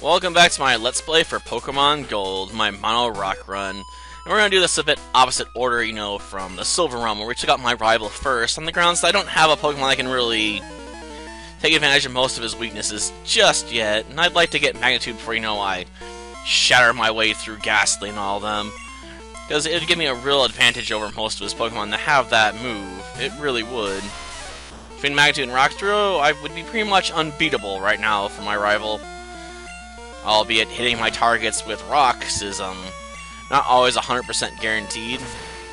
Welcome back to my Let's Play for Pokemon Gold, my Mono Rock run. And we're going to do this a bit opposite order, from the Silver Realm, where we took out my rival first, on the grounds that I don't have a Pokemon that can really take advantage of most of his weaknesses just yet, and I'd like to get Magnitude before, I shatter my way through Ghastly and all of them. Because it would give me a real advantage over most of his Pokemon to have that move. It really would. Between Magnitude and Rock Throw, I would be pretty much unbeatable right now for my rival. Albeit hitting my targets with rocks is not always 100% guaranteed,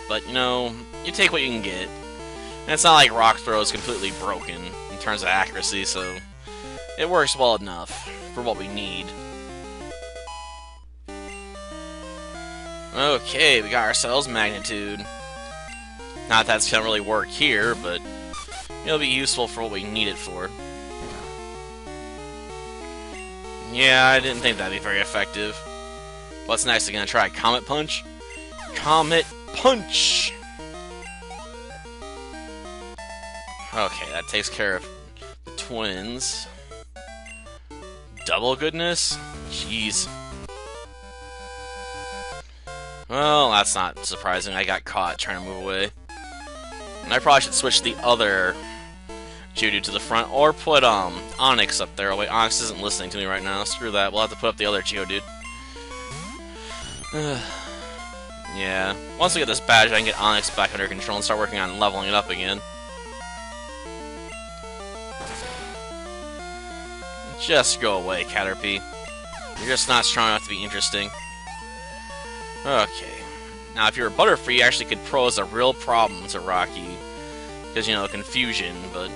but you take what you can get. And it's not like Rock Throw is completely broken in terms of accuracy, so it works well enough for what we need. Okay, we got ourselves Magnitude. Not that that's gonna really work here, but it'll be useful for what we need it for. Yeah, I didn't think that'd be very effective. What's next? I'm gonna try Comet Punch? Comet Punch! Okay, that takes care of the twins. Double goodness? Jeez. Well, that's not surprising. I got caught trying to move away. And I probably should switch the other Geodude to the front, or put Onix up there. Oh wait, Onix isn't listening to me right now. Screw that. We'll have to put up the other Geodude. Yeah. Once we get this badge, I can get Onix back under control and start working on leveling it up again. Just go away, Caterpie. You're just not strong enough to be interesting. Okay. Now, if you're a Butterfree, you actually could pose a real problem to Rocky. Because, confusion, but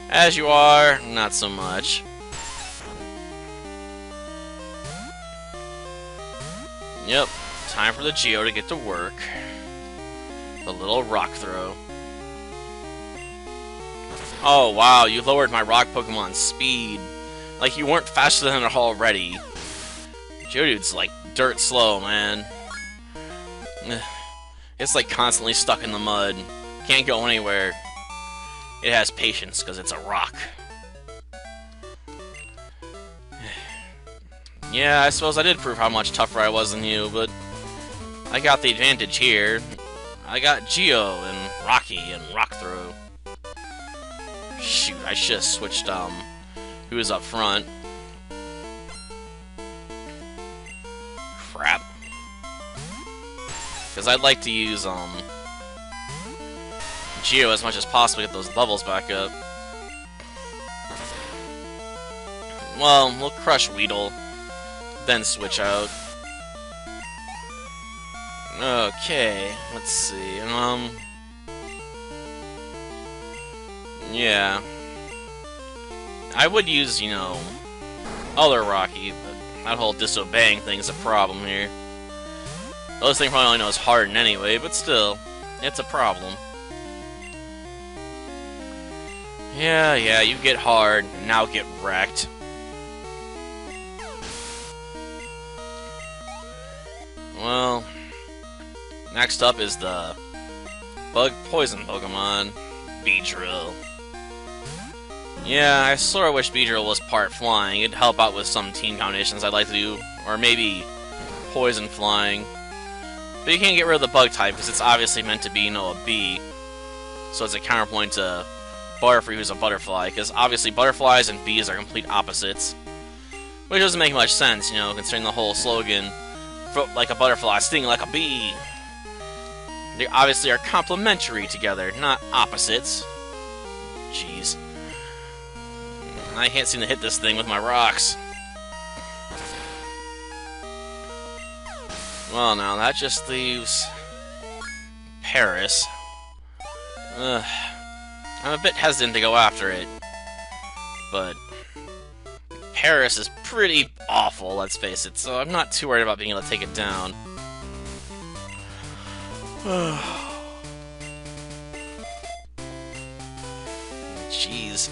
as you are, not so much. Yep, time for the Geo to get to work. The little Rock Throw. Oh wow, you lowered my Rock Pokemon's speed. Like you weren't faster than it already. Geodude's like dirt slow, man. It's like constantly stuck in the mud. Can't go anywhere. It has patience because it's a rock. Yeah, I suppose I did prove how much tougher I was than you, but I got the advantage here. I got Geo and Rocky and Rock Throw. Shoot, I should have switched who was up front. Crap. Because I'd like to use Geo as much as possible to get those levels back up. Well, we'll crush Weedle, then switch out. Okay, let's see. Yeah. I would use, other Rocky, but that whole disobeying thing's a problem here. Those thing probably only knows Harden anyway, but still, it's a problem. Yeah, you get hard, and now get wrecked. Well, next up is the Bug Poison Pokemon, Beedrill. Yeah, I sort of wish Beedrill was part flying. It'd help out with some team combinations I'd like to do, or maybe Poison Flying. But you can't get rid of the Bug type, because it's obviously meant to be, a bee. So it's a counterpoint to Butterfree, who's a butterfly, because obviously butterflies and bees are complete opposites. Which doesn't make much sense, considering the whole slogan, float like a butterfly, sting like a bee. They obviously are complementary together, not opposites. Jeez. I can't seem to hit this thing with my rocks. Well, now that just leaves Paris. Ugh. I'm a bit hesitant to go after it, but Paris is pretty awful, let's face it, so I'm not too worried about being able to take it down. Jeez.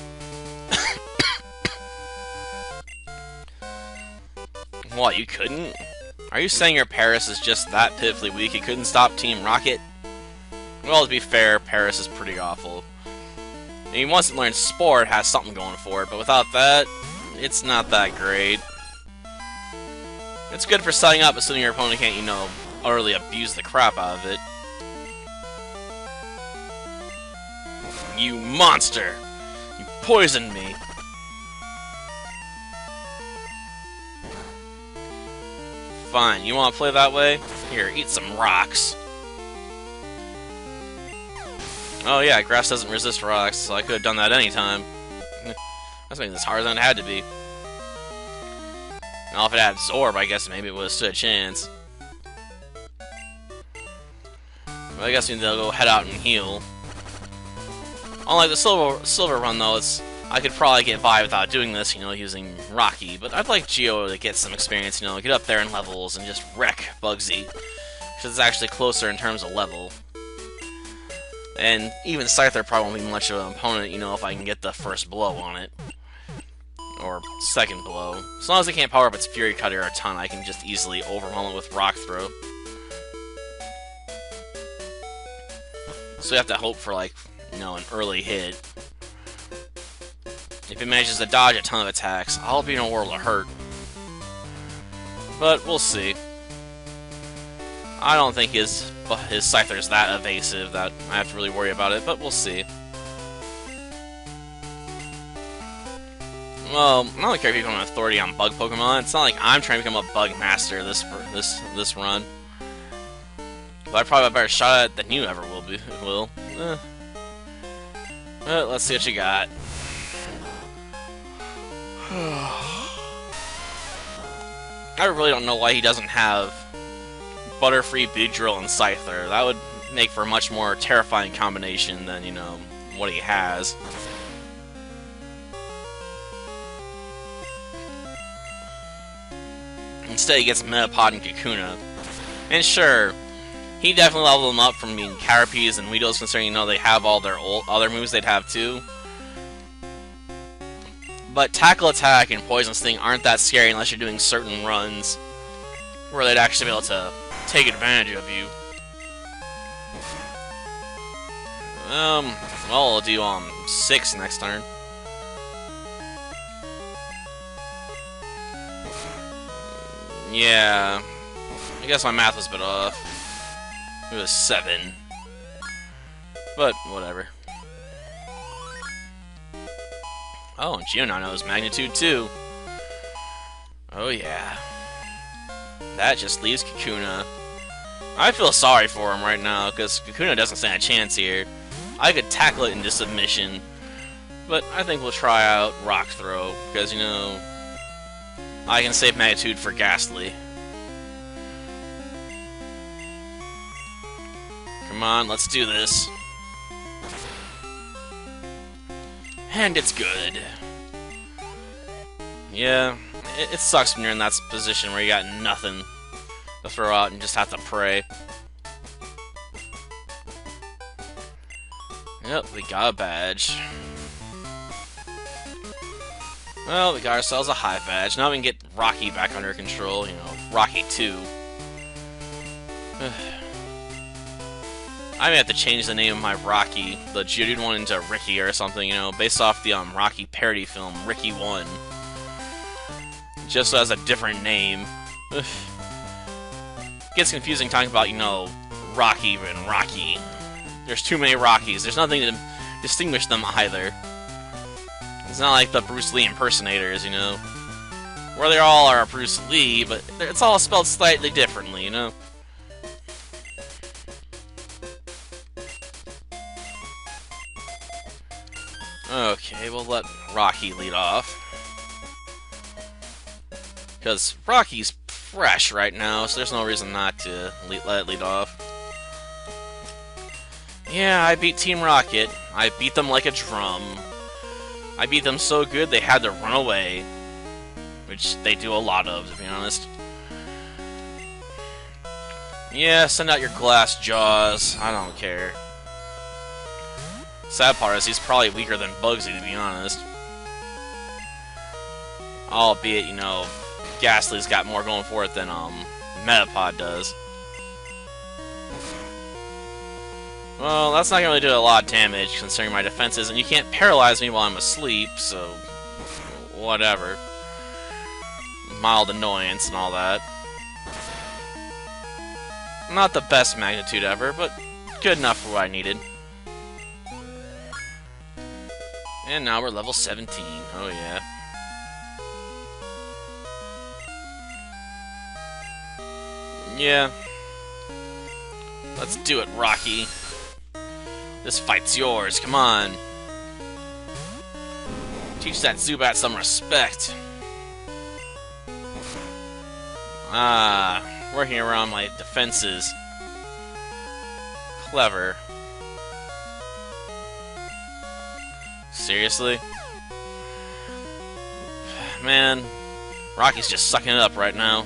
What, you couldn't? Are you saying your Paris is just that pitifully weak it couldn't stop Team Rocket? Well, to be fair, Paris is pretty awful. I mean, once it learns Spore, it has something going for it, but without that, it's not that great. It's good for setting up, assuming your opponent can't, you know, utterly abuse the crap out of it. You monster! You poisoned me! Fine, you want to play that way? Here, eat some rocks. Oh yeah, grass doesn't resist rocks, so I could have done that anytime. That's making this harder than it had to be. Now if it had absorb, I guess maybe it would have stood a chance. But I guess we need to go head out and heal. Unlike the silver run though, I could probably get by without doing this, you know, using Rocky. But I'd like Geo to get some experience, you know, get up there in levels and just wreck Bugsy. Because it's actually closer in terms of level. And even Scyther probably won't be much of an opponent, you know, if I can get the first blow on it. Or second blow. As long as I can't power up its Fury Cutter a ton, I can just easily overwhelm it with Rock Throw. So you have to hope for, like, you know, an early hit. If it manages to dodge a ton of attacks, I'll be in a world of hurt. But we'll see. I don't think his Scyther's that evasive that I have to really worry about it, but we'll see. Well, I don't care if you become an authority on bug Pokemon. It's not like I'm trying to become a bug master this run. But I probably have a better shot at it than you ever will. But let's see what you got. I really don't know why he doesn't have Butterfree, Beedrill, and Scyther. That would make for a much more terrifying combination than, you know, what he has. Instead, he gets Metapod and Kakuna. And sure, he definitely leveled them up from being Caterpies and Weedles, considering, you know, they have all their other moves they'd have too. But Tackle Attack and Poison Sting aren't that scary unless you're doing certain runs where they'd actually be able to take advantage of you. Well, I'll do 6 next turn. Yeah, I guess my math was a bit off. It was 7. But, whatever. Oh, and Geonon knows Magnitude 2. Oh yeah. That just leaves Kakuna. I feel sorry for him right now, because Kakuna doesn't stand a chance here. I could tackle it into submission, but I think we'll try out Rock Throw, because, you know, I can save Magnitude for Ghastly. Come on, let's do this. And it's good. Yeah, it sucks when you're in that position where you got nothing to throw out and just have to pray. Yep, we got a badge. Well, we got ourselves a high badge. Now we can get Rocky back under control, you know, Rocky 2. I may have to change the name of my Rocky, the Geodude one, into Ricky or something, you know, based off the Rocky parody film, Ricky 1. Just so it has a different name. Gets confusing talking about, you know, Rocky and Rocky. There's too many Rockies. There's nothing to distinguish them either. It's not like the Bruce Lee impersonators, you know. Where they all are Bruce Lee, but it's all spelled slightly differently, you know. Okay, we'll let Rocky lead off. Because Rocky's fresh right now, so there's no reason not to let it lead off. Yeah, I beat Team Rocket. I beat them like a drum. I beat them so good they had to run away. Which they do a lot of, to be honest. Yeah, send out your glass jaws. I don't care. Sad part is he's probably weaker than Bugsy, to be honest. Albeit, you know, Ghastly's got more going for it than Metapod does. Well, that's not gonna really do a lot of damage considering my defenses, and you can't paralyze me while I'm asleep, so whatever. Mild annoyance and all that. Not the best magnitude ever, but good enough for what I needed. And now we're level 17. Oh yeah. Yeah. Let's do it, Rocky. This fight's yours, come on. Teach that Zubat some respect. Working around my defenses. Clever. Seriously? Man, Rocky's just sucking it up right now.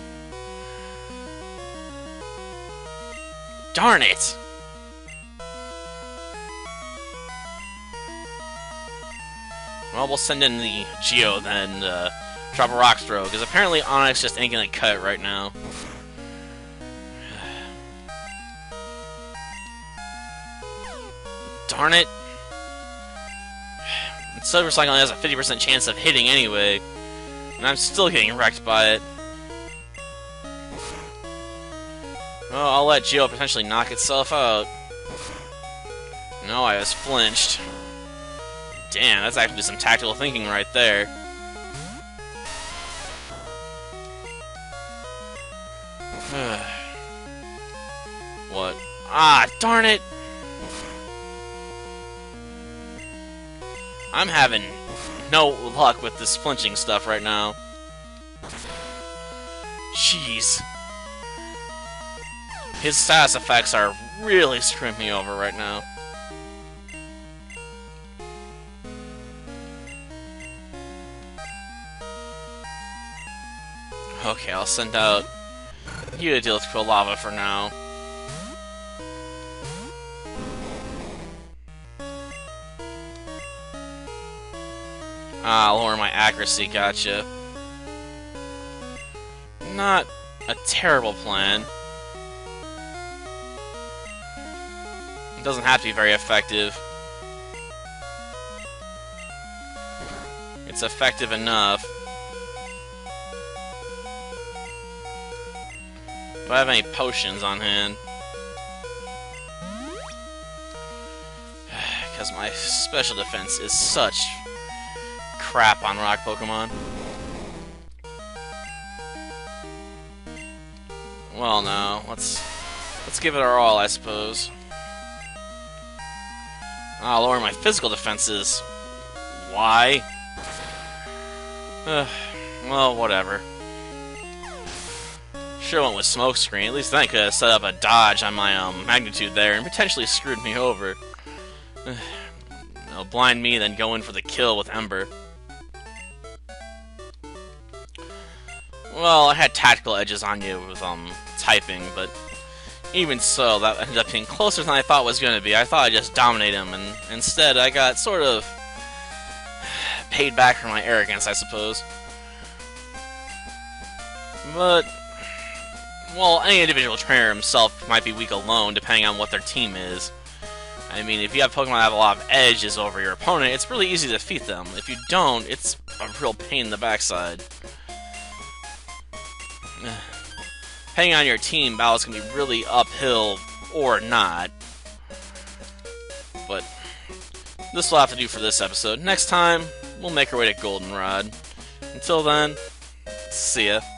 Darn it! Well, we'll send in the Geo then, drop a rock throw, because apparently Onyx just ain't gonna cut it right now. Darn it! Silver Cycle only has a 50% chance of hitting anyway, and I'm still getting wrecked by it. Well, I'll let Geo potentially knock itself out. No, I was flinched. Damn, that's actually some tactical thinking right there. What? Ah, darn it! I'm having no luck with this flinching stuff right now. Jeez. His status effects are really screwing me over right now. Okay, I'll send out you to deal with Lava for now. Ah, lower my accuracy, gotcha. Not a terrible plan. It doesn't have to be very effective. It's effective enough. Do I have any potions on hand? Because my special defense is such crap on rock Pokemon. Well, no. Let's give it our all, I suppose. I'll lower my physical defenses. Why? Well, whatever. Sure went with Smokescreen. At least then I could have set up a dodge on my magnitude there and potentially screwed me over. No, blind me, then go in for the kill with Ember. Well, I had tactical edges on you with typing, but even so, that ended up being closer than I thought it was going to be. I thought I'd just dominate him, and instead I got sort of paid back for my arrogance, I suppose. But, well, any individual trainer himself might be weak alone, depending on what their team is. I mean, if you have Pokemon that have a lot of edges over your opponent, it's really easy to defeat them. If you don't, it's a real pain in the backside. Depending on your team, battles can be really uphill or not. But this will have to do for this episode. Next time, we'll make our way to Goldenrod. Until then, see ya.